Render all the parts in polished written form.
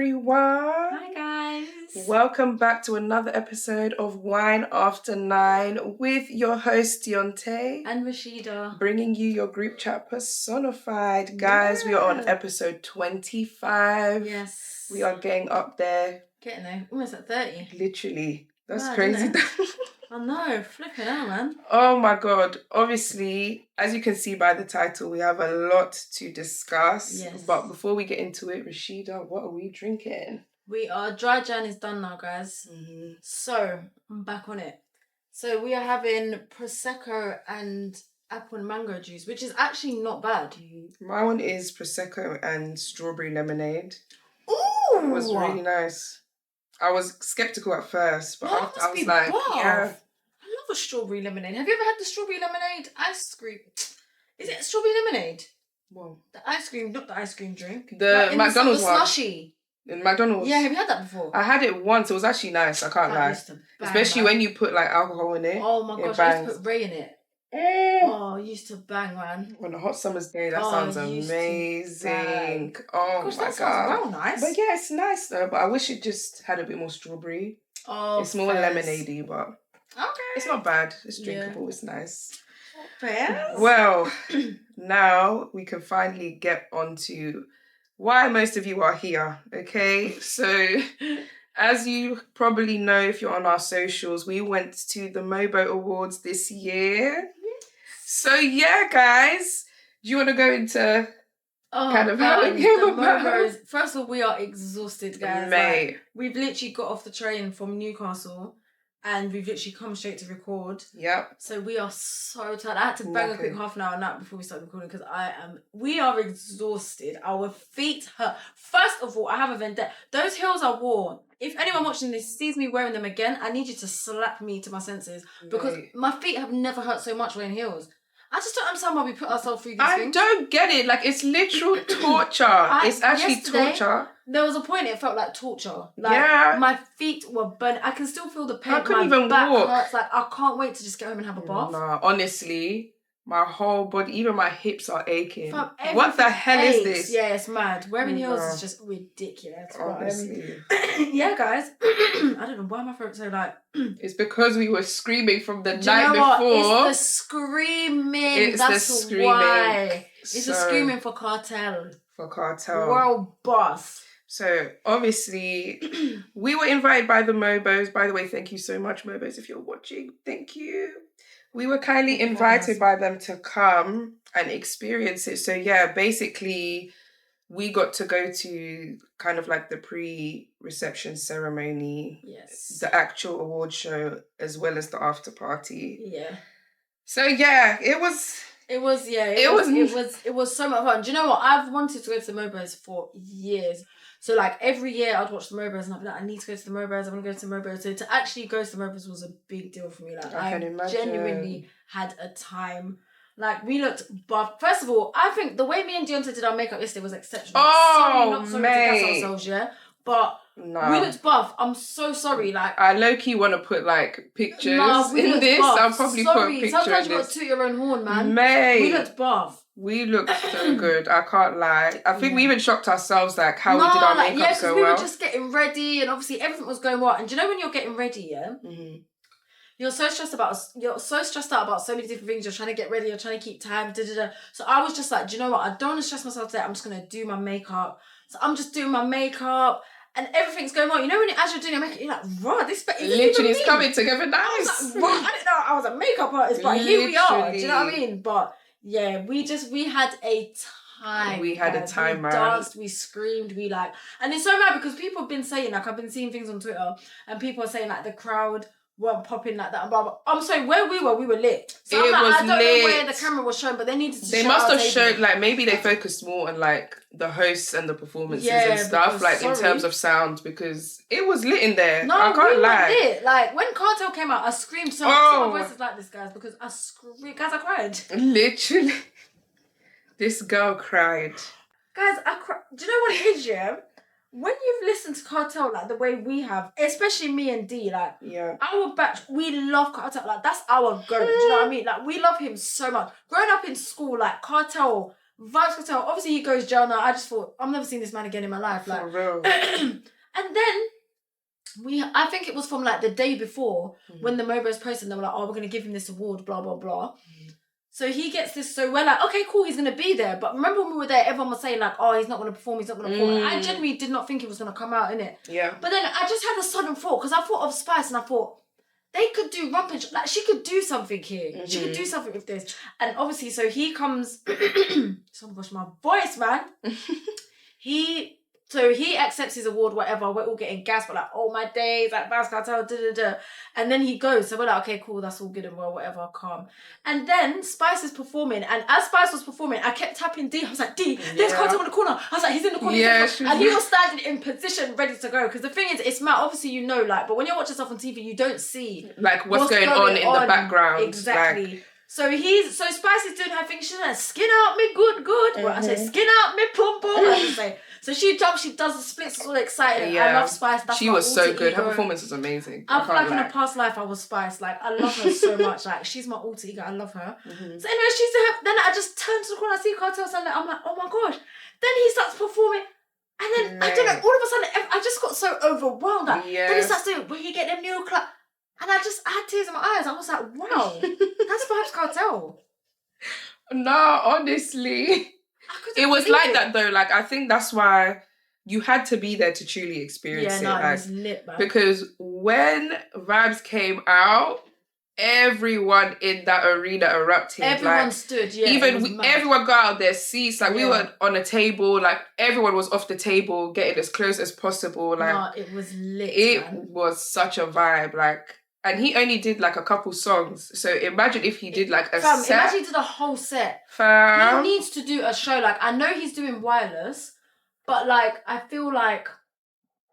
everyone. Hi guys. Welcome back to another episode of Wine After 9 with your host Dionté and Rashida. Bringing you your group chat personified. Guys, we are on episode 25. Yes. We are getting up there. Getting there. Almost at 30. Literally. That's Mad, crazy. I know, flipping out, man. Oh my god. Obviously, as you can see by the title, we have a lot to discuss. Yes. But before we get into it, Rashida, what are we drinking? We are dry Jan is done now, guys. Mm-hmm. So I'm back on it. So we are having Prosecco and apple and mango juice, which is actually not bad. My one is Prosecco and strawberry lemonade. Ooh! It was really nice. I was skeptical at first, but after I was like, buff. yeah. I love a strawberry lemonade. Have you ever had the strawberry lemonade ice cream? Is it strawberry lemonade? Whoa. The ice cream, not the ice cream drink. The McDonald's one. Slushy. In McDonald's. Yeah, have you had that before? I had it once. It was actually nice. I can't lie. Especially when you put like alcohol in it. Oh my gosh, I used to put Ray in it. Oh, I used to bang, man. On a hot summer's day, that sounds amazing. Oh gosh, my that god. Sounds well nice. But yeah, it's nice though. But I wish it just had a bit more strawberry. Oh, it's more lemonade-y, but okay. It's not bad. It's drinkable. Yeah. It's nice. Fair. Well, now we can finally get on to why most of you are here. Okay, so as you probably know, if you're on our socials, we went to the Mobo Awards this year. So yeah, guys, do you want to go into kind of how it came about? First of all, we are exhausted, guys. Mate. Like, we've literally got off the train from Newcastle and we've literally come straight to record. Yep. So we are so tired. I had to bang a quick half an hour nap before we started recording because we are exhausted. Our feet hurt. First of all, I have a vendetta. Those heels I wore, if anyone watching this sees me wearing them again, I need you to slap me to my senses because my feet have never hurt so much wearing heels. I just don't understand why we put ourselves through these things. I don't get it. Like, it's literal torture. It's actually torture. There was a point it felt like torture. Like, my feet were burnt. I can still feel the pain. I couldn't even walk. Hurts. Like, I can't wait to just get home and have a bath. Nah, honestly, my whole body, even my hips are aching. What the hell is this? Yeah, it's mad. Wearing heels is just ridiculous. Honestly. Yeah, guys. I don't know why my throat's so like... It's because we were screaming from the night before. What? It's the screaming. That's why. It's the screaming for Cartel. For Cartel. World boss. So, obviously, we were invited by the Mobos. By the way, thank you so much, Mobos, if you're watching. Thank you. We were kindly invited by them to come and experience it. So, yeah, basically, we got to go to kind of like the pre-reception ceremony. Yes. The actual award show, as well as the after party. Yeah. So, yeah, it was so much fun. Do you know what? I've wanted to go to the Mobos for years. So, like, every year I'd watch the Mobos and I'd be like, I need to go to the Mobos, I want to go to the Mobos. So, to actually go to the Mobos was a big deal for me. Like, I genuinely had a time. Like, we looked buff. First of all, I think the way me and Dionté did our makeup yesterday was exceptional. Sorry to gas ourselves, yeah? But we looked buff. I'm so sorry. Like, I low-key want to put, like, pictures in this. Buff. I'll probably put a picture sometimes in you this. got to toot your own horn, man. Mate. We looked buff. We looked so good. I can't lie. I think we even shocked ourselves, like, how we did our makeup so well. Yeah, because we were just getting ready and obviously everything was going well. And do you know when you're getting ready, yeah? Mm-hmm. You're so stressed out about so many different things. You're trying to get ready. You're trying to keep time. So I was just like, do you know what? I don't want to stress myself today. I'm just going to do my makeup. So I'm just doing my makeup. And everything's going well. You know, as you're doing your makeup, you're like, raw, this literally it's coming together nice. I was like, raw, I didn't know I was a makeup artist, but here we are. Do you know what I mean? But yeah, we had a time. We had a time, man. We danced, we screamed, and it's so mad because people have been saying, like, I've been seeing things on Twitter and people are saying, like, the crowd weren't popping like that. I'm sorry, where we were lit. So I don't know where the camera was shown, but they needed to. They must have shown, like, maybe they focused more on like the hosts and the performances and stuff, like in terms of sound, because it was lit in there. No, I can't lie. Lit. Like when Cartel came out, I screamed so much. My voice is like this, guys, because I screamed. Guys, I cried. Literally, this girl cried. Guys, I cried. Do you know what it is, yeah? When you've listened to Cartel like the way we have, especially me and D, like our batch, we love Cartel. Like that's our goat. Do you know what I mean? Like we love him so much. Growing up in school, like Cartel Vibes Cartel. Obviously, he goes jail now. I just thought, I'm never seeing this man again in my life. Like, for real. And then I think it was from like the day before when the Mobos posted, and they were like, oh, we're going to give him this award, blah, blah, blah. So he gets this, so we're like, okay, cool, he's going to be there. But remember when we were there, everyone was saying like, oh, he's not going to perform. And I genuinely did not think it was going to come out, innit? Yeah. But then I just had a sudden thought, because I thought of Spice and I thought, they could do Rampage, like she could do something here. She could do something with this. And obviously, so he comes, oh my gosh, my voice, man. So he accepts his award, whatever. We're all getting gassed, but like, oh my days, like Vibes Cartel, da. And then he goes. So we're like, okay, cool, that's all good and well, whatever, calm. And then Spice is performing. And as Spice was performing, I kept tapping D. I was like, D, there's Cartel in the corner. I was like, he's in the corner. Yeah, and he was standing in position, ready to go. Because the thing is, it's mad. Obviously, you know, like, but when you're watching stuff on TV, you don't see like what's going on in the background. Exactly. Like, so Spice is doing her thing. She's like, skin out me good. Well, I say, skin out me pum pum. I say. So she jumps, she does the splits, it's all exciting. Yeah. I love Spice. That's she was so good. Her performance was amazing. I feel like in a past life I was Spice. Like, I love her so much. Like, she's my alter ego. I love her. So anyway, then I just turn to the corner, I see Cartel standing there. I'm like, oh my gosh. Then he starts performing. And then, I don't know, all of a sudden, I just got so overwhelmed. Like, then he starts doing, where you get them new club. And I had tears in my eyes. I was like, wow, that's Vibes Cartel. No, honestly. It was like that though. Like, I think that's why you had to be there to truly experience it. Like, it was lit, man. Because when Vibes came out, everyone in that arena erupted. Everyone stood, Even everyone got out of their seats. Like, we were on a table. Like, everyone was off the table, getting as close as possible. Like, it was lit, It was such a vibe. Like, and he only did like a couple songs. So imagine if he did like a set. Imagine he did a whole set. Fam. He needs to do a show. Like, I know he's doing Wireless, but like, I feel like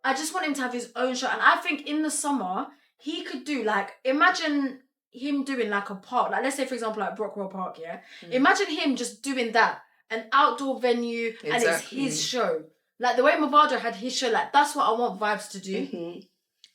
I just want him to have his own show. And I think in the summer, he could do like, imagine him doing like a park. Like, let's say, for example, like Brockwell Park, yeah? Imagine him just doing that. An outdoor venue, and it's his show. Like, the way Movado had his show, like, that's what I want Vibes to do.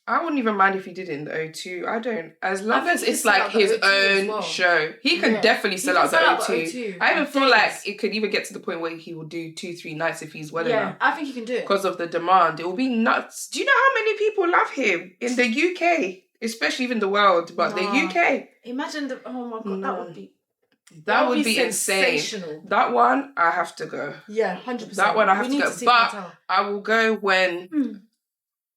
I wouldn't even mind if he did it in the O2. I don't. As long as it's like his own show. He could definitely sell out the O2. I even feel like it could even get to the point where he will do 2-3 nights if he's well enough. I think he can do it. Because of the demand. It will be nuts. Do you know how many people love him in the UK? Especially even the world, but the UK. Imagine oh my God, that would be insane. That one, I have to go. Yeah, 100%. That one I have to go. But I will go when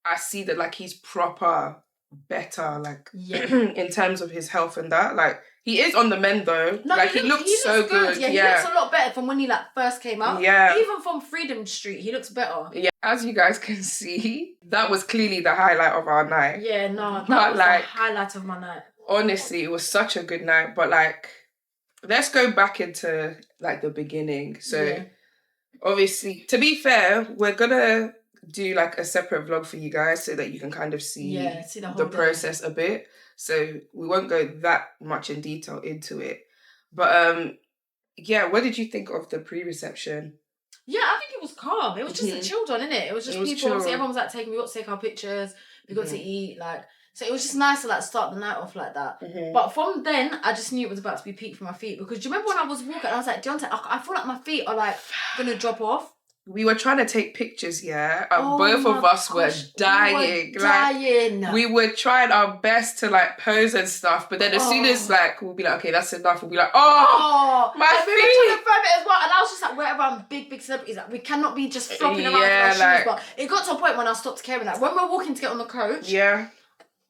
I see that like he's proper better, like in terms of his health and that. Like, he is on the mend though. No, like, he looks so good. Yeah, he looks a lot better from when he like first came out. Yeah. Even from Freedom Street, he looks better. Yeah. As you guys can see, that was clearly the highlight of our night. Yeah, no, that was like, the highlight of my night. Honestly, it was such a good night. But like, let's go back into like the beginning. So obviously, to be fair, we're gonna do like a separate vlog for you guys so that you can kind of see the process a bit. So we won't go that much in detail into it. But what did you think of the pre-reception? Yeah, I think it was calm. It was just a chilled one, innit? It was just people, obviously everyone was like we got to take our pictures, we got to eat, like, so it was just nice to like start the night off like that. But from then, I just knew it was about to be peak for my feet, because do you remember when I was walking, I was like, Dionté, I feel like my feet are like gonna drop off. We were trying to take pictures, and both of us were dying. We were trying our best to like pose and stuff, but then as soon as like we'll be like, okay, that's enough, we'll be like, my feet. We were trying to film it as well, and I was just like, wherever I'm big celebrities, like we cannot be just flopping around with our shoes. But it got to a point when I stopped caring. Like, when we're walking to get on the coach,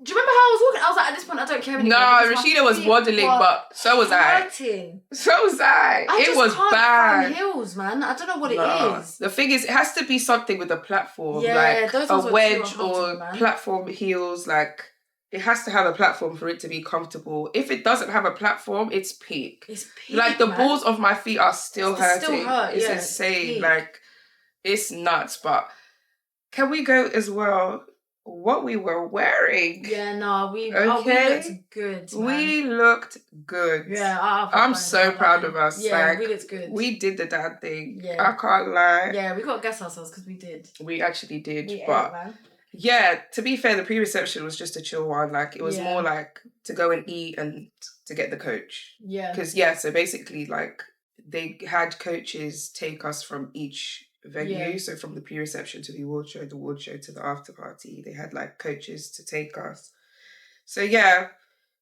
do you remember how I was walking? I was like, at this point, I don't care anymore. No, Rashida was waddling, but so was I. So was I. It was bad. Find heels, man. I don't know what it is. The thing is, it has to be something with a platform, like those a wedge or platform heels. Like, it has to have a platform for it to be comfortable. If it doesn't have a platform, it's peak. It's peak. Like, the balls of my feet are still hurting. Still hurt. It's insane. Like, it's nuts. But can we go as well? What we were wearing. Yeah, no, we looked good. Man. We looked good. Yeah, I'm so proud of us. Yeah, like, we looked good. We did the damn thing. Yeah. I can't lie. Yeah, we got to guess ourselves because we did. We actually did. We but ate, man. Yeah, to be fair, the pre-reception was just a chill one. Like, it was more like to go and eat and to get the coach. Yeah. Because, so basically, like, they had coaches take us from each venue. Yeah. So from the pre-reception to the award show to the after party, they had like coaches to take us. So yeah,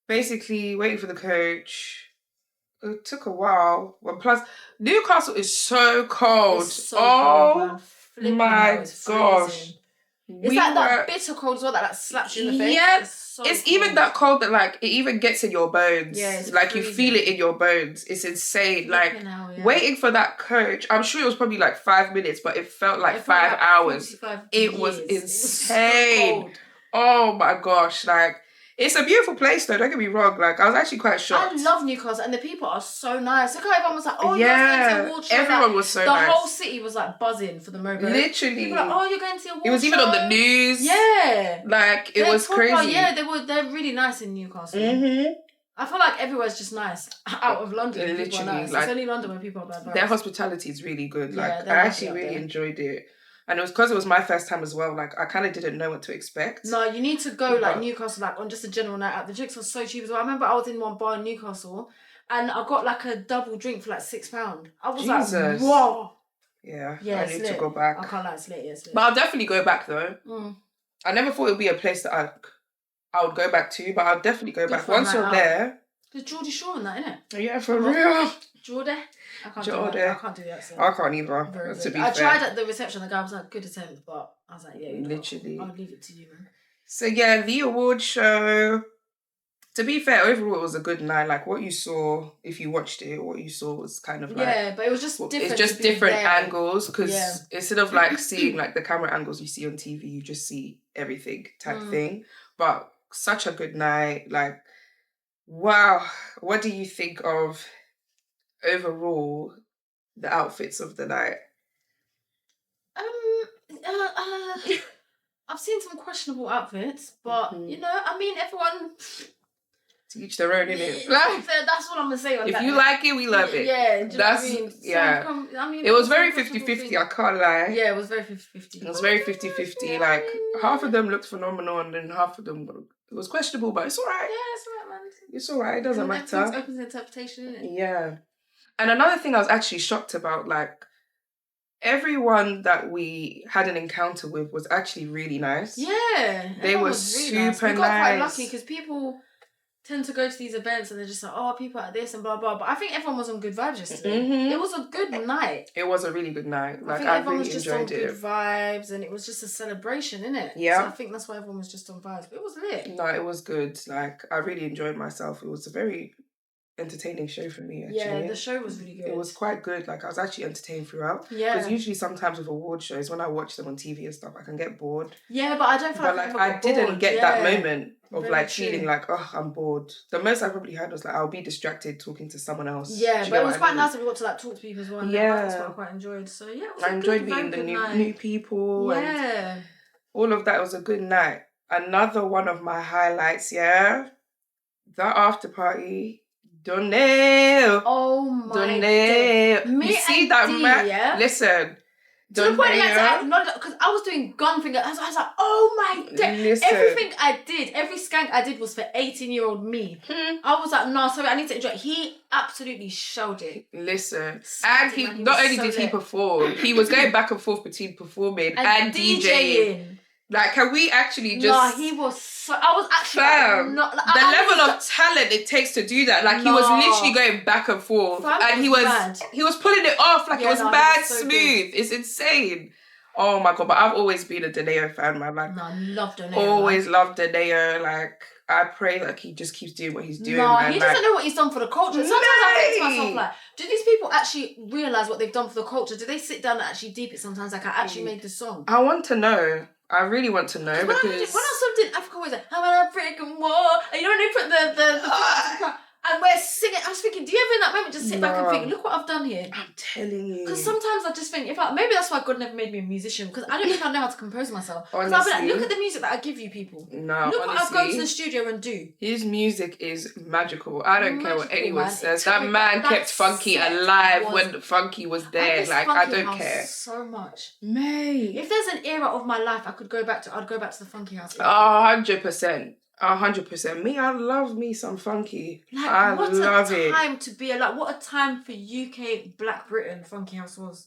basically waiting for the coach. It took a while. Well, plus Newcastle is so cold. It's so cold, man. My gosh. It's like that bitter cold as well that slaps you in the face. Yeah, it's even that cold that like it even gets in your bones. Yeah, it's like freezing. You feel it in your bones. It's insane. Like waiting for that coach. I'm sure it was probably like 5 minutes, but it felt like 5 hours. It was insane. So oh my gosh! Like it's a beautiful place though. Don't get me wrong. Like I was actually quite shocked. I love Newcastle and the people are so nice. Look how everyone was like, "Oh, yeah." You're going to everyone was so nice. The whole city was like buzzing for the Mobo. Literally. People were like, "Oh, you're going to the award It was even on the news. Yeah. Like it was crazy. Yeah, they're really nice in Newcastle. Mm-hmm. I feel like everywhere's just nice out of London. Literally, people are nice. like, it's only London where people are bad vibes. Their hospitality is really good. Like Yeah, I actually really enjoyed it. And it was because it was my first time as well. Like, I kind of didn't know what to expect. No, you need to go, like, Newcastle, like, on just a general night out. The drinks were so cheap as well. I remember I was in one bar in Newcastle and I got, like, a double drink for, like, £6. I was like, whoa. Yeah, I need to go back. I can't lie, it's lit, yes. But I'll definitely go back, though. I never thought it would be a place that I would go back to, but I'll definitely go back. Once you're there. There's Geordie Shore in that, innit? Yeah, for real. Geordie? I can't do that. I can't do that. So. I can't either. To be fair. I tried at the reception. The guy was like, "Good attempt," but I was like, "Yeah, literally. I'll leave it to you, man." So yeah, the award show. To be fair, overall it was a good night. Like what you saw, if you watched it, what you saw was kind of like but it was just different. It's just different angles because instead of like seeing like the camera angles you see on TV, you just see everything type thing. But such a good night. Like, wow, what do you think of? Overall, the outfits of the night? I've seen some questionable outfits, but you know, I mean, everyone to each their own, innit? That's what I'm gonna say. If you like it, we love it. Yeah, that's what I mean? yeah. I mean, it was very 50-50. I can't lie. Yeah, it was very 50-50. It was very 50-50. Like half of them looked phenomenal, and then half of them it was questionable, but it's alright. Yeah, it's alright, man. It's alright. It doesn't matter. It's open to interpretation, isn't it? Yeah. And another thing I was actually shocked about, like, everyone that we had an encounter with was actually really nice. Yeah. They were really super nice. We got quite lucky because people tend to go to these events and they're just like, oh, people are this and blah, blah. But I think everyone was on good vibes yesterday. It was a good night. It was a really good night. Like, I think everyone really was just on good vibes and it was just a celebration, innit? Yeah. So I think that's why everyone was just on vibes. But it was lit. No, it was good. Like, I really enjoyed myself. It was a very entertaining show for me, actually. Yeah, the show was really good. It was quite good. Like, I was actually entertained throughout. Yeah. Because usually sometimes with award shows, when I watch them on TV and stuff, I can get bored. Yeah, but I don't feel like I didn't get that moment of very feeling like, oh, I'm bored. The most I probably had was like, I'll be distracted talking to someone else. Yeah, but it was quite nice that we got to like talk to people as well. Yeah. That's what I quite enjoyed. So yeah, it was I enjoyed meeting the new people. Yeah. And all of that was a good night. Another one of my highlights, the after party. Donnell. Oh my god. You see that man? Yeah? Listen. To the point because I was doing gun finger. I was like, oh my day. Everything I did, every skank I did was for 18-year-old me. I was like, no, sorry, I need to enjoy it. He absolutely showed it. Listen. And he not only did he perform, he was going back and forth between performing and DJing. Like, can we actually just... Nah, he was so... I was actually... the level of talent it takes to do that. Like, he was literally going back and forth. And he was pulling it off. Like, it was mad so smooth. Good. It's insane. Oh, my God. But I've always been a Deneo fan, man. Like, I love Deneo. Always loved Deneo. Like, I pray that he just keeps doing what he's doing, man. He doesn't know what he's done for the culture. Sometimes I think to myself, like, do these people actually realise what they've done for the culture? Do they sit down and actually deep it sometimes? Like, I actually made this song. I want to know. I really want to know because... When I subbed in Africa, always like, I'm an African war. And you know when they put the and we're singing. I was thinking, do you ever in that moment just sit back and think, look what I've done here? I'm telling you. Because sometimes I just think, maybe that's why God never made me a musician, because I don't think I know how to compose myself. Because I'll be like, look at the music that I give you people. No, look what I've gone to the studio and do. His music is magical. I don't care what anyone says. That man kept Funky alive when Funky was there. Like, I don't care. So much. Mate. If there's an era of my life I could go back to, I'd go back to the Funky House. 100%. 100%. Me, I love me some funky. Like, I what love a it. time to be like, what a time for UK Black Britain funky house was.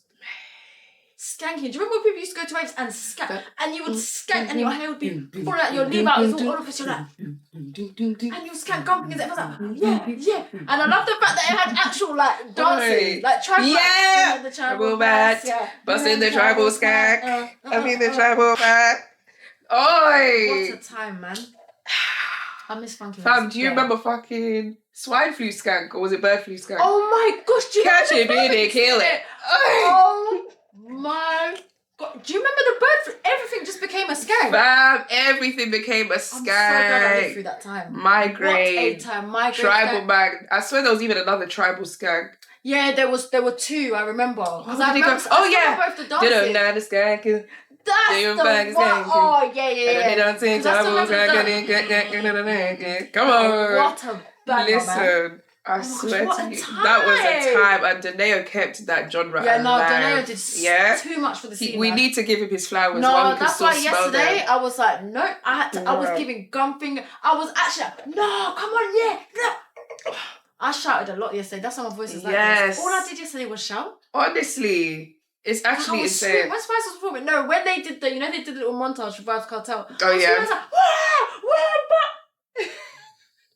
Skanking. Do you remember when people used to go to raves and skank? And you would skank and your hair would be falling out your leave out. It was all of us. You're like, and you skank gumping and everyone's like, yeah. And I love the fact that it had actual like dancing, like tribal. Yeah. The tribal bat. Busting the tribal skank. I mean the tribal bat. Oi. What a time, man. I miss funky. Fam, do you remember fucking swine flu skank, or was it bird flu skank? Oh my gosh, do you catch it, baby, kill it. Oh my god, do you remember the bird flu? Everything just became a skank. Fam, everything became a skank. I'm so glad I lived through that time. Migraine. What a time. Migraine. Tribal mag. I swear there was even another tribal skank. Yeah, there were two. I remember. Because I remember both the dances. Did another skank. That's the one. Oh, yeah. Come on. What a banger, listen, man. I swear to you, that was a time, and Deneo kept that genre alive. Deneo did too much for the scene. We need to give him his flowers. No, that's why yesterday I was like, no, I was giving gum finger. I was actually like, no, come on, yeah, no. I shouted a lot yesterday. That's why my voice is like this. All I did yesterday was shout. Honestly. It's actually insane. When Spice was performing, no, when they did they did a little montage for Vibes Cartel. Oh yeah. I was like,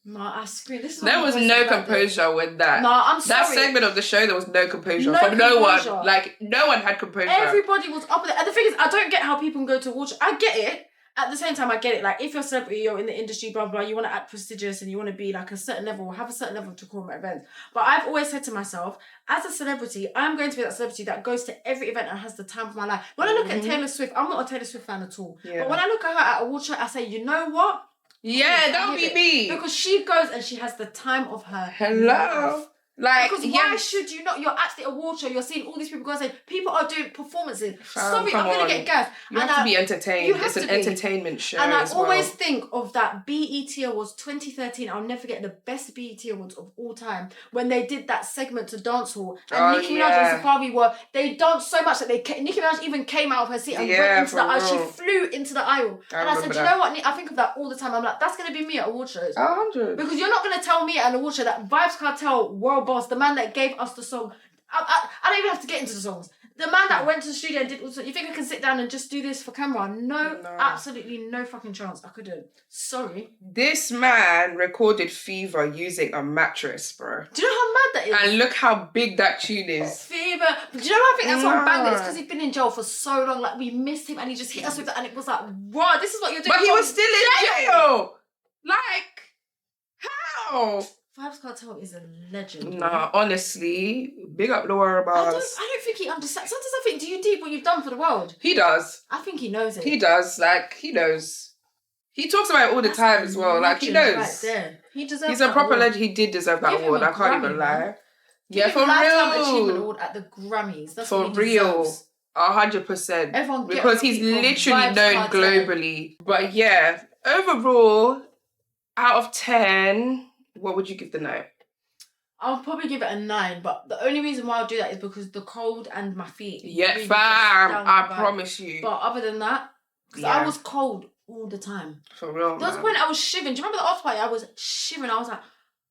no, I screamed. There was no composure with that. No, I'm sorry. That segment of the show, there was no composure from no one. Like, no one had composure. Everybody was up with it. And the thing is, I don't get how people can go to watch. I get it. At the same time, I get it. Like, if you're a celebrity, you're in the industry, blah, blah, you want to act prestigious and you want to be like a certain level, have a certain level to call my events. But I've always said to myself, as a celebrity, I'm going to be that celebrity that goes to every event and has the time of my life. When I look at Taylor Swift, I'm not a Taylor Swift fan at all. Yeah. But when I look at her at a award show, I say, you know what? Yeah, don't be me. Because she goes and she has the time of her life. Like, because why should you not? You're at the award show. You're seeing all these people go and say people are doing performances. Sorry, I'm gonna get gas. You have to be entertained. It's an entertainment show. And I always think of that BET Awards 2013. I'll never forget the best BET Awards of all time when they did that segment to dancehall and Nicki Minaj and Safari they danced so much that Nicki Minaj even came out of her seat and went into the aisle. She flew into the aisle. And I said, you know what? I think of that all the time. I'm like, that's gonna be me at award shows. 100. Because you're not gonna tell me at an award show that Vibes Cartel World Boss, the man that gave us the song. I don't even have to get into the songs. The man that went to the studio and did also. You think I can sit down and just do this for camera? No, absolutely no fucking chance. I couldn't. Sorry. This man recorded Fever using a mattress, bro. Do you know how mad that is? And look how big that tune is. Fever. But do you know what I think that's what banged it? It's because he's been in jail for so long. Like, we missed him and he just hit us with that and it was like, wow, this is what you're doing. But he was still in jail. Like, how? Vibes Cartel is a legend. Nah, honestly, big up Laura Bars. I don't think he understands. Sometimes I think, do you deep what you've done for the world? He does. I think he knows it. He does. Like, he knows. He talks about it all the time as well. Like, he knows. Right there. He deserves. He's a proper legend. He did deserve that award. I can't even lie. Yeah, for real. Lifetime Achievement Award at the Grammys. That's for real. 100%. Everyone because he's literally known globally. But yeah, overall, out of 10. What would you give the note? I'll probably give it a 9, but the only reason why I'll do that is because the cold and my feet. Yeah, really fam, I promise you. But other than that, because I was cold all the time. For real, there was a point I was shivering. Do you remember the after party? I was shivering. I was like,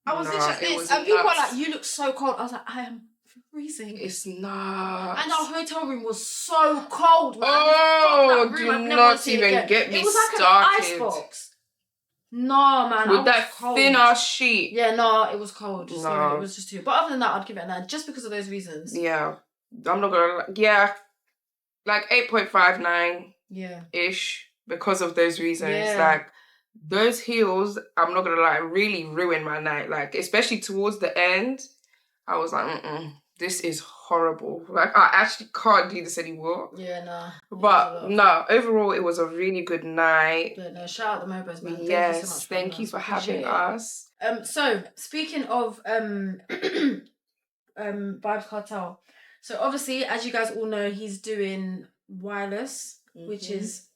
literally like this. And people were like, you look so cold. I was like, I am freezing. It's nuts. And our hotel room was so cold, man. Oh, do not even get me started. It was like an icebox. No, man. With that thin ass sheet. Yeah, no, it was cold. No. It was just too. But other than that, I'd give it a 9 just because of those reasons. Yeah. I'm not gonna. Yeah. Like 8.59. Yeah. Ish. Because of those reasons. Yeah. Like, those heels, I'm not gonna lie, really ruined my night. Like, especially towards the end, I was like, this is horrible. Like, I actually can't do this anymore. Yeah, no. But no, overall, it was a really good night. But no, shout out the Mobos, man. Yes, thank you for having us. So speaking of Vibes Cartel, so obviously, as you guys all know, he's doing Wireless, which is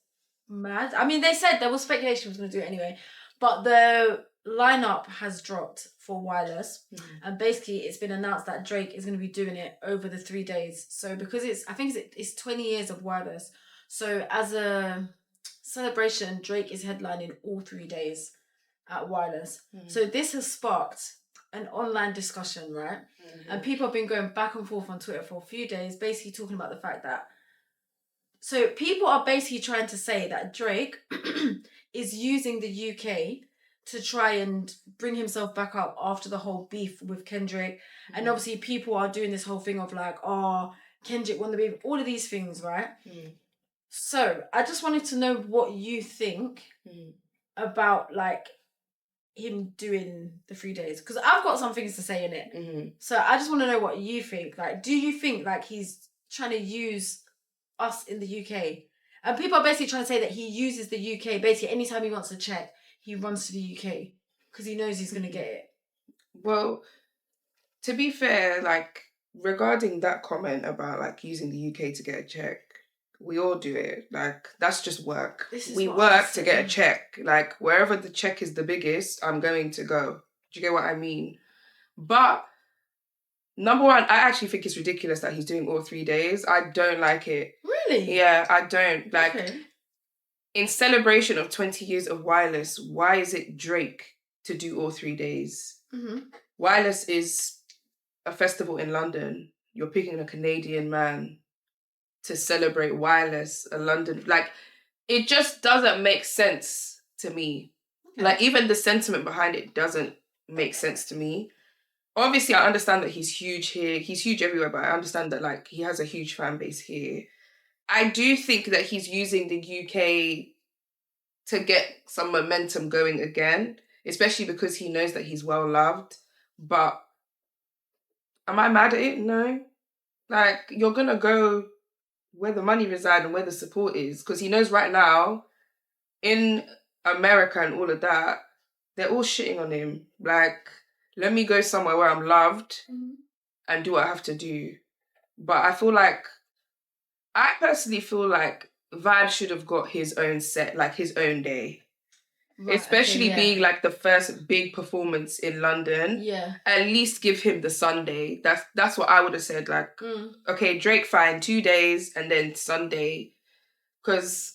mad. I mean, they said there was speculation he was going to do it anyway, but the lineup has dropped for Wireless, and basically it's been announced that Drake is going to be doing it over the 3 days. So because it's 20 years of Wireless, so as a celebration, Drake is headlining all 3 days, at Wireless. So this has sparked an online discussion, right? And people have been going back and forth on Twitter for a few days, basically talking about the fact that, so people are basically trying to say that Drake is using the UK to try and bring himself back up after the whole beef with Kendrick. And obviously people are doing this whole thing of like, oh, Kendrick won the beef, all of these things, right? So I just wanted to know what you think about like him doing the 3 days, because I've got some things to say in it. So I just want to know what you think. Like, do you think like he's trying to use us in the UK? And people are basically trying to say that he uses the UK. Basically, anytime he wants to check, he runs to the UK because he knows he's going to get it. Well, to be fair, like, regarding that comment about like using the UK to get a check, we all do it. Like, that's just work. We work to get a check. Like, wherever the check is the biggest, I'm going to go. Do you get what I mean? But number one, I actually think it's ridiculous that he's doing all 3 days. I don't like it. Really? Yeah, I don't. Like, in celebration of 20 years of Wireless, why is it Drake to do all 3 days? Wireless is a festival in London. You're picking a Canadian man to celebrate Wireless, a London. Like, it just doesn't make sense to me. Like, even the sentiment behind it doesn't make sense to me. Obviously, I understand that he's huge here. He's huge everywhere, but I understand that, like, he has a huge fan base here. I do think that he's using the UK to get some momentum going again, especially because he knows that he's well loved. But am I mad at it? No. Like, you're going to go where the money resides and where the support is, because he knows right now in America and all of that, they're all shitting on him. Like, let me go somewhere where I'm loved and do what I have to do. But I personally feel like Vibe should have got his own set, like his own day. Right, especially being like the first big performance in London. Yeah. At least give him the Sunday. That's what I would have said. Like, okay, Drake, fine, 2 days and then Sunday. Because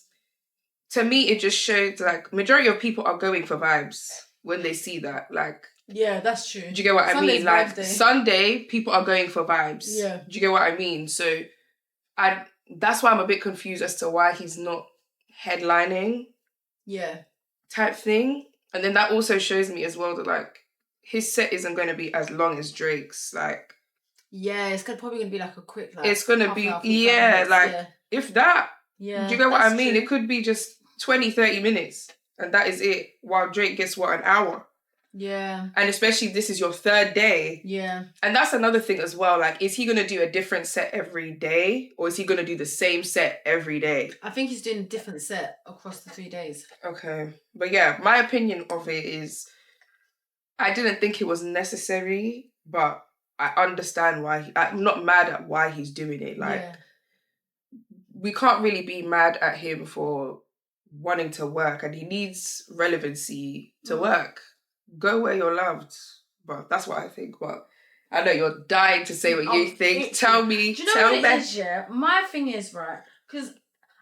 to me, it just showed like majority of people are going for vibes when they see that. Like, yeah, that's true. Do you get what I mean? Like, Sunday, people are going for vibes. Yeah. Do you get what I mean? So that's why I'm a bit confused as to why he's not headlining. Yeah. Type thing. And then that also shows me as well that like his set isn't going to be as long as Drake's. Like, yeah, it's probably going to be like a quick like. It's going to be if that. Yeah. Do you get what I mean? True. It could be just 20-30 minutes and that is it. While Drake gets an hour. Yeah. And especially this is your third day. Yeah. And that's another thing as well. Like, is he going to do a different set every day? Or is he going to do the same set every day? I think he's doing a different set across the 3 days. Okay. But yeah, my opinion of it is I didn't think it was necessary, but I understand why. I'm not mad at why he's doing it. Like, we can't really be mad at him for wanting to work, and he needs relevancy to work. Go where you're loved. But that's what I think. But I know you're dying to say what you think. Tell me. Do you know what it is, yeah? My thing is, right, because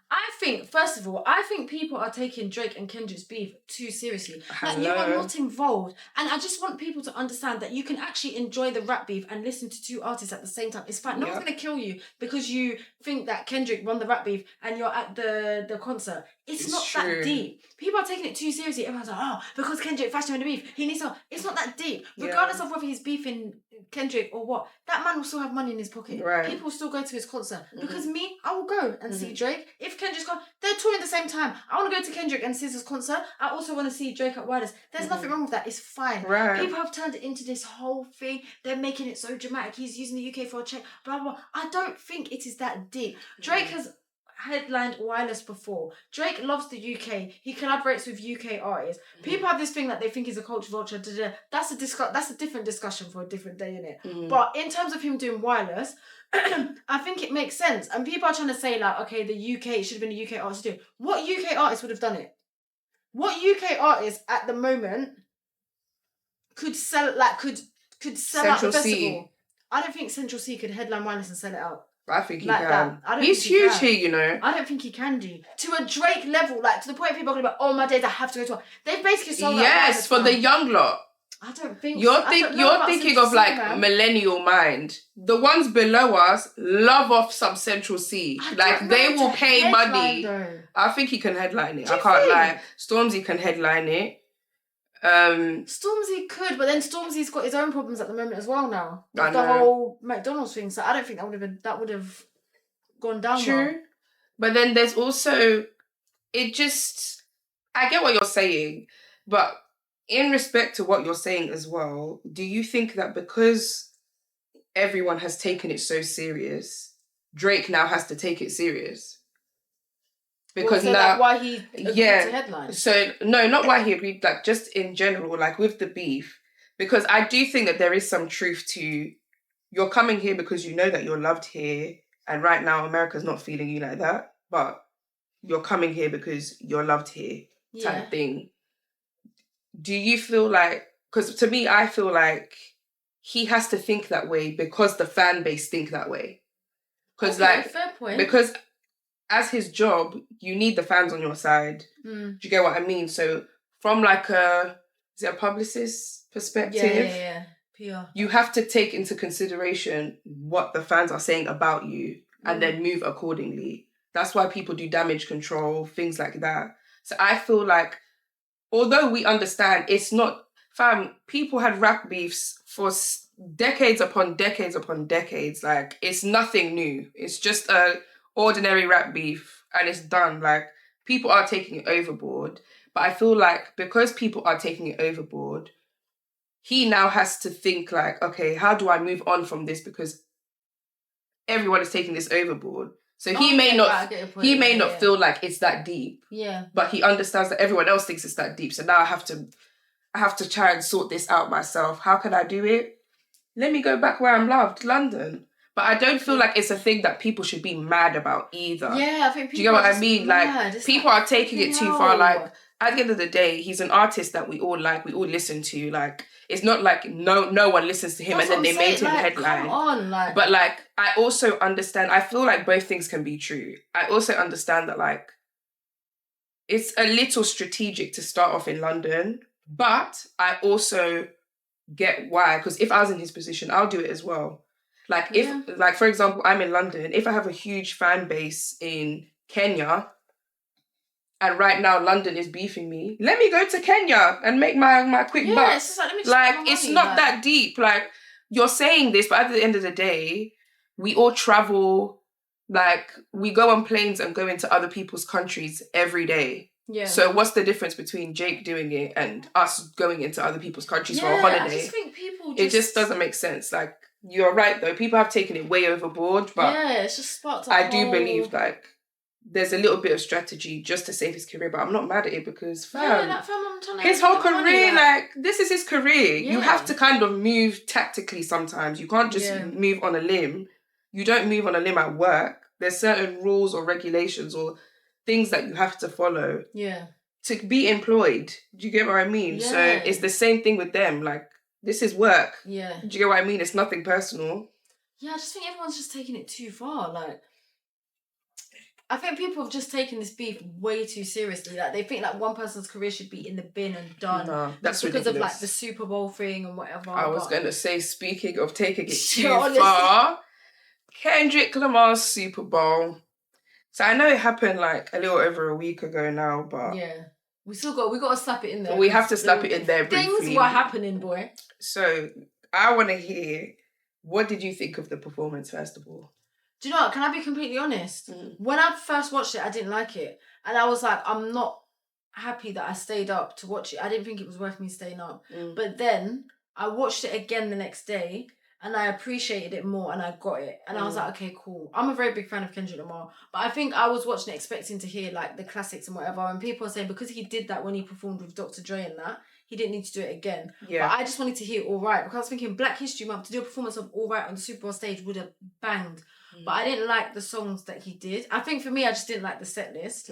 I think, first of all, people are taking Drake and Kendrick's beef too seriously. Like, you are not involved. And I just want people to understand that you can actually enjoy the rap beef and listen to two artists at the same time. It's fine. No one's going to kill you because you think that Kendrick won the rap beef and you're at the concert. It's not true. That deep. People are taking it too seriously. Everyone's like, oh, because Kendrick fashion in the beef, he needs to... It's not that deep. Regardless of whether he's beefing Kendrick or what, that man will still have money in his pocket. Right. People will still go to his concert. Because me, I will go and see Drake. If Kendrick's gone, they're touring at the same time. I want to go to Kendrick and SZA's concert. I also want to see Drake at Wireless. There's nothing wrong with that. It's fine. Right. People have turned it into this whole thing. They're making it so dramatic. He's using the UK for a check. Blah, blah, blah. I don't think it is that deep. Drake has headlined Wireless before. Drake loves the UK. He collaborates with UK artists. People have this thing that they think is a culture vulture. That's a different discussion for a different day, innit? But in terms of him doing Wireless, I think it makes sense. And people are trying to say like, okay, the UK, it should have been a UK artist to do. What UK artist would have done it? What UK artist at the moment could sell out the festival? I don't think Central C could headline Wireless and sell it out. I think he like can. That. He's huge here, you know. I don't think he can do. To a Drake level, like, to the point people are going to be like, oh, my days, I have to go to one. They've basically sold out. Yes, for the young lot. I don't think You're thinking of, like, millennial mind. The ones below us love off some Central C. Like, they will pay money. Though. I think he can headline it. I can't lie. Stormzy can headline it. Stormzy could, but then Stormzy's got his own problems at the moment as well now. With the whole McDonald's thing, so I don't think that would have gone down. True. Well. But then there's also, I get what you're saying, but in respect to what you're saying as well, do you think that because everyone has taken it so serious, Drake now has to take it serious? Because so now, like why he agreed to headline? So no, not why he agreed. Like just in general, like with the beef, because I do think that there is some truth to you're coming here because you know that you're loved here, and right now America's not feeling you like that, but you're coming here because you're loved here, type thing. Do you feel like? Because to me, I feel like he has to think that way because the fan base think that way. Because fair point. Because as his job, you need the fans on your side. Do you get what I mean? So from like is it a publicist perspective? Yeah. PR. You have to take into consideration what the fans are saying about you and then move accordingly. That's why people do damage control, things like that. So I feel like, although we understand it's not, people had rap beefs for decades upon decades upon decades. Like, it's nothing new. It's just a ordinary rap beef and it's done. Like, people are taking it overboard, but I feel like because people are taking it overboard, he now has to think like, okay, how do I move on from this, because everyone is taking this overboard. So he may not feel like it's that deep, but he understands that everyone else thinks it's that deep. So now I have to try and sort this out myself. How can I do it? Let me go back where I'm loved, London. But I don't feel like it's a thing that people should be mad about either. Yeah, I think people. Do you get what I mean? Mad. Like, people are taking it too far. Like, at the end of the day, he's an artist that we all like, we all listen to. Like, it's not like no one listens to him and then they made him headline. Come on, like. But like, I also understand. I feel like both things can be true. I also understand that like, it's a little strategic to start off in London, but I also get why. Because if I was in his position, I'll do it as well. Like, if, like, for example, I'm in London, if I have a huge fan base in Kenya, and right now London is beefing me, let me go to Kenya and make my quick buck. It's it's not that deep. Like, you're saying this, but at the end of the day, we all travel, like, we go on planes and go into other people's countries every day. Yeah. So what's the difference between Jake doing it and us going into other people's countries for a holiday? I just think people It just doesn't make sense. Like, you're right though. People have taken it way overboard, but it's just sparked. I do believe like there's a little bit of strategy just to save his career, but I'm not mad at it because his whole career, like, this is his career. Yeah. You have to kind of move tactically sometimes. You can't just move on a limb. You don't move on a limb at work. There's certain rules or regulations or things that you have to follow. Yeah. To be employed. Do you get what I mean? Yeah. So it's the same thing with them. Like, this is work. Yeah. Do you get what I mean? It's nothing personal. Yeah, I just think everyone's just taking it too far. Like, I think people have just taken this beef way too seriously. Like, they think like one person's career should be in the bin and done. No, that's because ridiculous. Of like the Superbowl thing and whatever. I was going to say, speaking of taking it too far, Kendrick Lamar's Super Bowl. So I know it happened like a little over a week ago now, but we got to slap it in there. We have to slap it in there briefly. Things were happening, boy. So I want to hear, what did you think of the performance, first of all? Do you know what? Can I be completely honest? When I first watched it, I didn't like it. And I was like, I'm not happy that I stayed up to watch it. I didn't think it was worth me staying up. But then I watched it again the next day and I appreciated it more and I got it. And I was like, okay, cool. I'm a very big fan of Kendrick Lamar. But I think I was watching it expecting to hear like the classics and whatever. And people are saying because he did that when he performed with Dr. Dre and that, he didn't need to do it again. Yeah. But I just wanted to hear All Right. Because I was thinking Black History Month, to do a performance of All Right on the Super Bowl stage would have banged. But I didn't like the songs that he did. I think for me, I just didn't like the set list.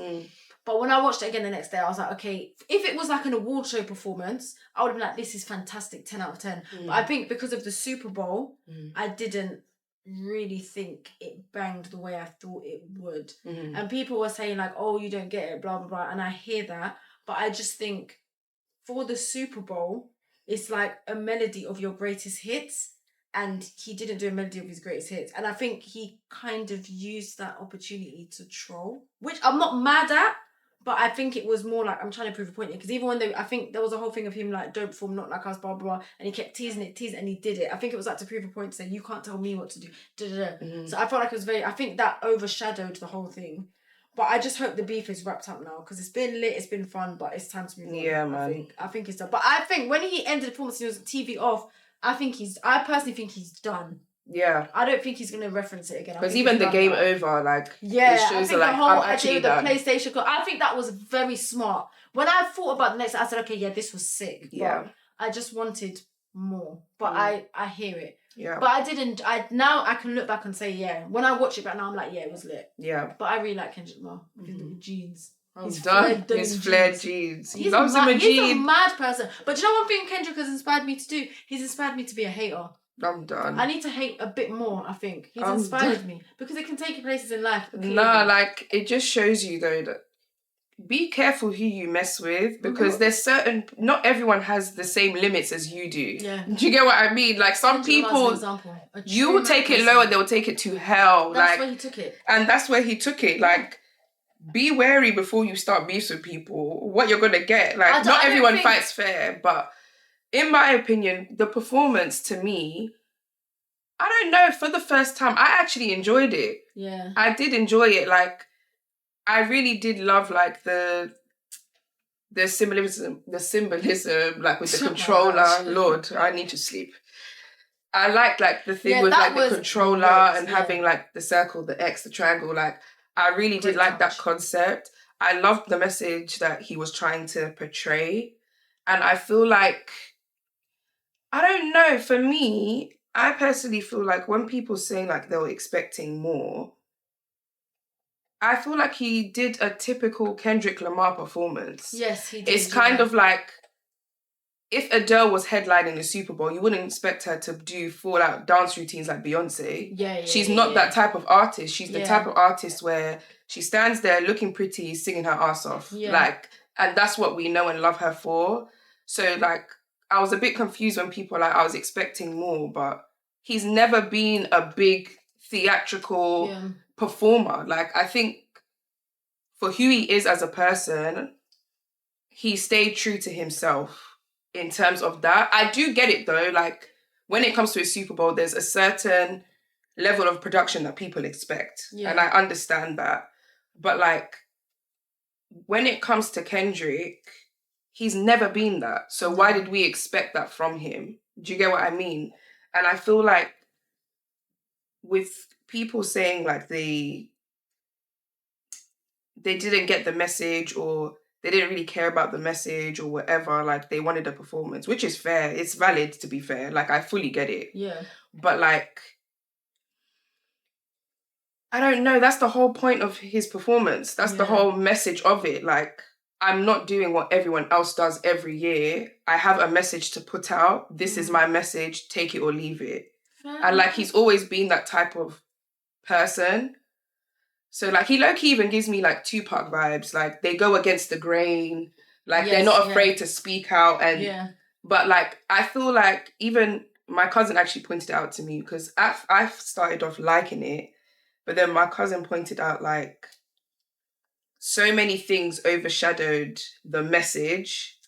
But when I watched it again the next day, I was like, okay, if it was like an award show performance, I would have been like, this is fantastic, 10 out of 10. But I think because of the Super Bowl, I didn't really think it banged the way I thought it would. Mm-hmm. And people were saying like, oh, you don't get it, blah, blah, blah. And I hear that. But I just think for the Super Bowl, it's like a melody of your greatest hits. And he didn't do a melody of his greatest hits. And I think he kind of used that opportunity to troll, which I'm not mad at. But I think it was more like, I'm trying to prove a point here. Because even when I think there was a whole thing of him like, don't perform, not like us, blah, blah, blah. And he kept teasing it, and he did it. I think it was like to prove a point to say, you can't tell me what to do. Mm-hmm. So I felt like it was I think that overshadowed the whole thing. But I just hope the beef is wrapped up now. Because it's been lit, it's been fun, but it's time to move on. Yeah, man. I think it's done. But I think when he ended the performance and it was TV off, I personally think he's done. Yeah. I don't think he's going to reference it again. Because even the game over, like, yeah, it shows I think like, the whole I'm actually idea done. with the PlayStation, I think that was very smart. When I thought about the next, I said, okay, yeah, this was sick. Yeah. But I just wanted more. But I hear it. Yeah. But now I can look back and say, yeah. When I watch it back now, I'm like, yeah, it was lit. Yeah. But I really like Kendrick Lamar. With jeans. He's done. His flared jeans. He loves him a jean. He's a mad person. But do you know one thing Kendrick has inspired me to do? He's inspired me to be a hater. I'm done. I need to hate a bit more, I think. He's inspired me. Because it can take you places in life. Nah, like, it just shows you, though, that be careful who you mess with. Because there's not everyone has the same limits as you do. Yeah. Do you get what I mean? Like, some people, you will take it low and they'll take it to hell. That's where he took it. And that's where he took it. Like, be wary before you start beefs with people. What you're going to get. Like, not everyone fights fair, but... in my opinion, the performance to me, I don't know, for the first time, I actually enjoyed it. Yeah. I did enjoy it. Like, I really did love, like, the symbolism, like, with the controller. Lord, I need to sleep. I liked, like, the thing with, like, the controller and having, like, the circle, the X, the triangle. Like, I really did like that concept. I loved the message that he was trying to portray. And I feel like... I don't know. For me, I personally feel like when people say like they were expecting more, I feel like he did a typical Kendrick Lamar performance. Yes, he did. It's kind of like if Adele was headlining the Super Bowl, you wouldn't expect her to do full out dance routines like Beyonce. Yeah. She's not that type of artist. She's the type of artist where she stands there looking pretty, singing her ass off. Yeah. Like, and that's what we know and love her for. So like, I was a bit confused when people were like, I was expecting more, but he's never been a big theatrical performer. Like, I think for who he is as a person, he stayed true to himself in terms of that. I do get it though. Like, when it comes to a Super Bowl, there's a certain level of production that people expect. Yeah. And I understand that. But like, when it comes to Kendrick... he's never been that. So why did we expect that from him? Do you get what I mean? And I feel like with people saying like they didn't get the message or they didn't really care about the message or whatever, like they wanted a performance, which is fair. It's valid to be fair. Like I fully get it. Yeah. But like, I don't know. That's the whole point of his performance. That's the whole message of it. Like, I'm not doing what everyone else does every year. I have a message to put out. This is my message. Take it or leave it. And like, he's always been that type of person. So like, he low-key even gives me like Tupac vibes. Like, they go against the grain. Like, they're not afraid to speak out. And but like, I feel like even my cousin actually pointed it out to me because I started off liking it. But then my cousin pointed out like, so many things overshadowed the message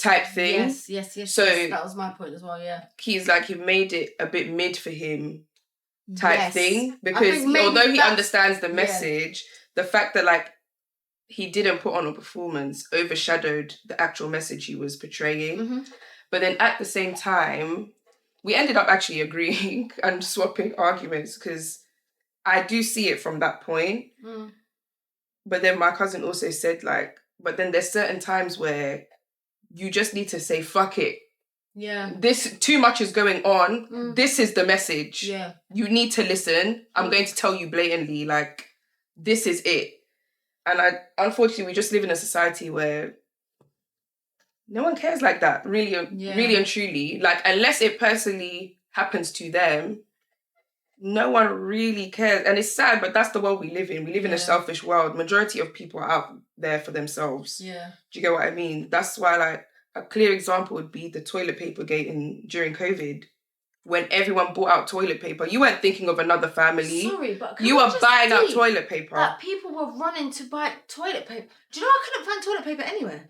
type thing. Yes. So that was my point as well, yeah. He's like, he made it a bit mid for him type thing. Because although he understands the message, the fact that like he didn't put on a performance overshadowed the actual message he was portraying. Mm-hmm. But then at the same time, we ended up actually agreeing and swapping arguments because I do see it from that point. Mm. But then my cousin also said like, but then there's certain times where you just need to say, fuck it. Yeah. This, too much is going on. Mm. This is the message. Yeah. You need to listen. I'm going to tell you blatantly, like, this is it. And unfortunately, we just live in a society where no one cares like that, really and truly. Like, unless it personally happens to them, no one really cares. And it's sad, but that's the world we live in. We live in a selfish world. Majority of people are out there for themselves. Yeah. Do you get what I mean? That's why, like, a clear example would be the toilet paper gate during COVID. When everyone bought out toilet paper, you weren't thinking of another family. Sorry, but you were buying out toilet paper. That people were running to buy toilet paper. Do you know I couldn't find toilet paper anywhere?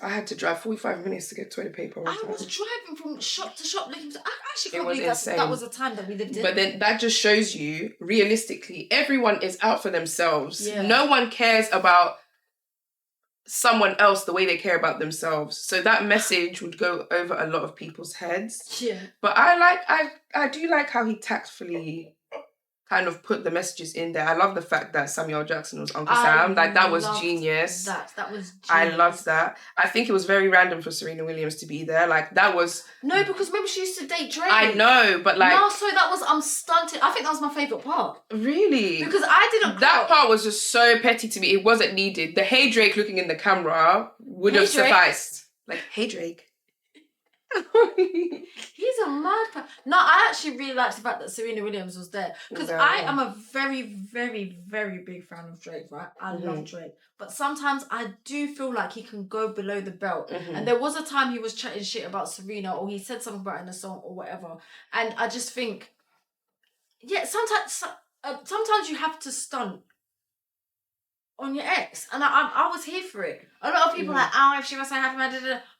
I had to drive 45 minutes to get toilet paper. I was driving from shop to shop looking for... I actually can't believe that was the time that we lived in. But then that just shows you, realistically, everyone is out for themselves. Yeah. No one cares about someone else the way they care about themselves. So that message would go over a lot of people's heads. Yeah. But I do like how he tactfully kind of put the messages in there. I love the fact that Samuel Jackson was Uncle Sam. Like, that was genius. That was genius. I loved that. I think it was very random for Serena Williams to be there. Like, that was... No, because remember she used to date Drake. I know, but like... No, so that was... I'm stunted. I think that was my favourite part. Really? Because I didn't... That part was just so petty to me. It wasn't needed. The Hey Drake looking in the camera would have sufficed. Like, hey Drake. He's a mad person. No, I actually really liked the fact that Serena Williams was there because I am a very, very, very big fan of Drake, right? I love Drake, but sometimes I do feel like he can go below the belt. And there was a time he was chatting shit about Serena, or he said something about it in a song or whatever, and I just think, yeah, sometimes you have to stunt on your ex, and I was here for it. A lot of people are like, oh, if she was so happy,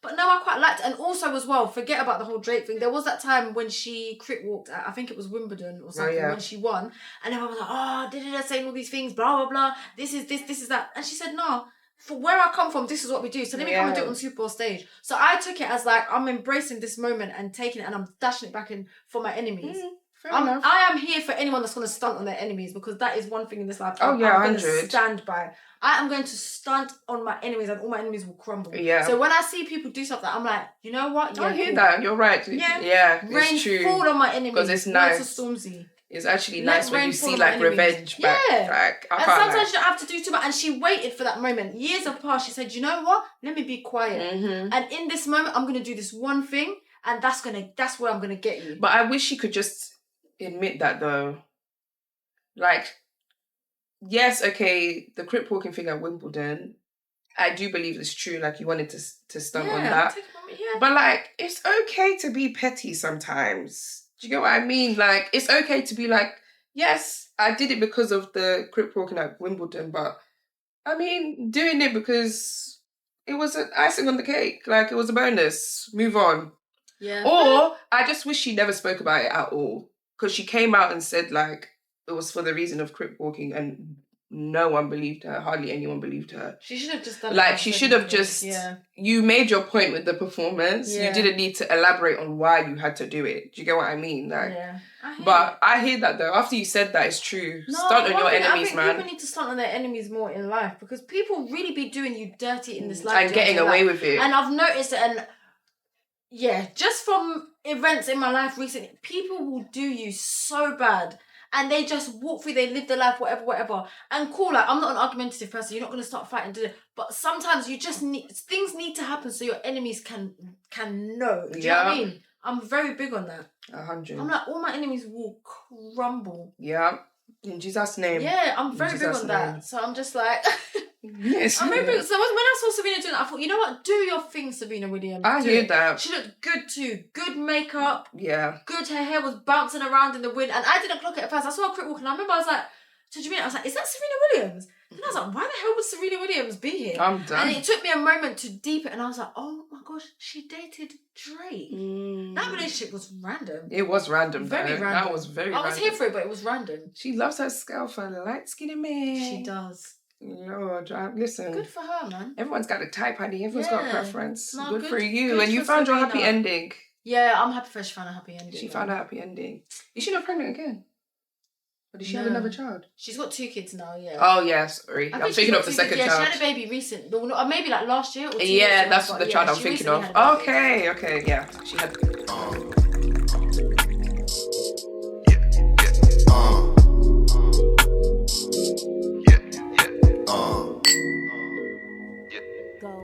but no, I quite liked it. And also as well, forget about the whole Drake thing. There was that time when she crit walked at, I think it was Wimbledon or something, when she won, and everyone was like, oh, did saying all these things, blah blah blah, this is that, and she said, no, for where I come from, this is what we do, so let me come and do it on Superbowl stage. So I took it as like, I'm embracing this moment and taking it, and I'm dashing it back in for my enemies. I am here for anyone that's going to stunt on their enemies, because that is one thing in this life I'm going to stand by. I am going to stunt on my enemies, and all my enemies will crumble. Yeah. So when I see people do something, I'm like, you know what? I hear that. You're right. Yeah. Rain it's true. Fall on my enemies. Because it's nice. Stormzy. It's actually nice when you see like revenge back. And sometimes you don't have to do too much. And she waited for that moment. Years have passed. She said, you know what? Let me be quiet. And in this moment, I'm going to do this one thing, and that's where I'm going to get you. But I wish she could just admit that though. Like, yes, okay, the crip walking thing at Wimbledon, I do believe it's true. Like, you wanted to stunt on that. But like, it's okay to be petty sometimes. Do you get what I mean? Like, it's okay to be like, yes, I did it because of the crip walking at Wimbledon, but I mean, doing it because it was an icing on the cake. Like, it was a bonus. Move on. Yeah. Or I just wish she never spoke about it at all. Because she came out and said, like, it was for the reason of crip walking, and no one believed her. Hardly anyone believed her. She should have just done like, she should have just... Yeah. You made your point with the performance. Yeah. You didn't need to elaborate on why you had to do it. Do you get what I mean? Like, yeah. I hear that, though. After you said that, it's true. No, stunt on your enemies, man. People need to stunt on their enemies more in life, because people really be doing you dirty in this life. And getting away with it. And I've noticed it, and... Yeah, just from events in my life recently, people will do you so bad, and they just walk through, they live their life, whatever. And cool, like, I'm not an argumentative person, you're not going to start fighting, but sometimes you just things need to happen so your enemies can know. Do you know what I mean? I'm very big on that. 100. I'm like, all my enemies will crumble. Yeah, in Jesus' name. Yeah, I'm very big on that. So I'm just like... Yes. I'm very big. So when I saw Serena doing that, I thought, you know what? Do your thing, Serena Williams. I hear that. She looked good too. Good makeup. Yeah. Good. Her hair was bouncing around in the wind. And I didn't clock it at first. I saw a crip walk, and I remember I was like, did you mean? I was like, is that Serena Williams? And I was like, why the hell would Serena Williams be here? I'm done. And it took me a moment to deep it, and I was like, oh my gosh, she dated Drake. That relationship was random. It was random. Very random. That was very random. I was here for it, but it was random. She loves her scalp for a light-skinned man. She does. Lord, listen. Good for her, man. Everyone's got a type, honey. Everyone's got a preference. No, good for you. And you found your happy ending. Yeah, I'm happy for she found a happy ending. She found a happy ending. Is she not pregnant again? Or did she have another child? She's got 2 kids now, yeah. Oh, yeah, sorry. I'm thinking of the second child. Yeah, she had a baby recently. Or maybe like last year or 2 years ago. That's the child I'm thinking of. Okay, yeah. She had...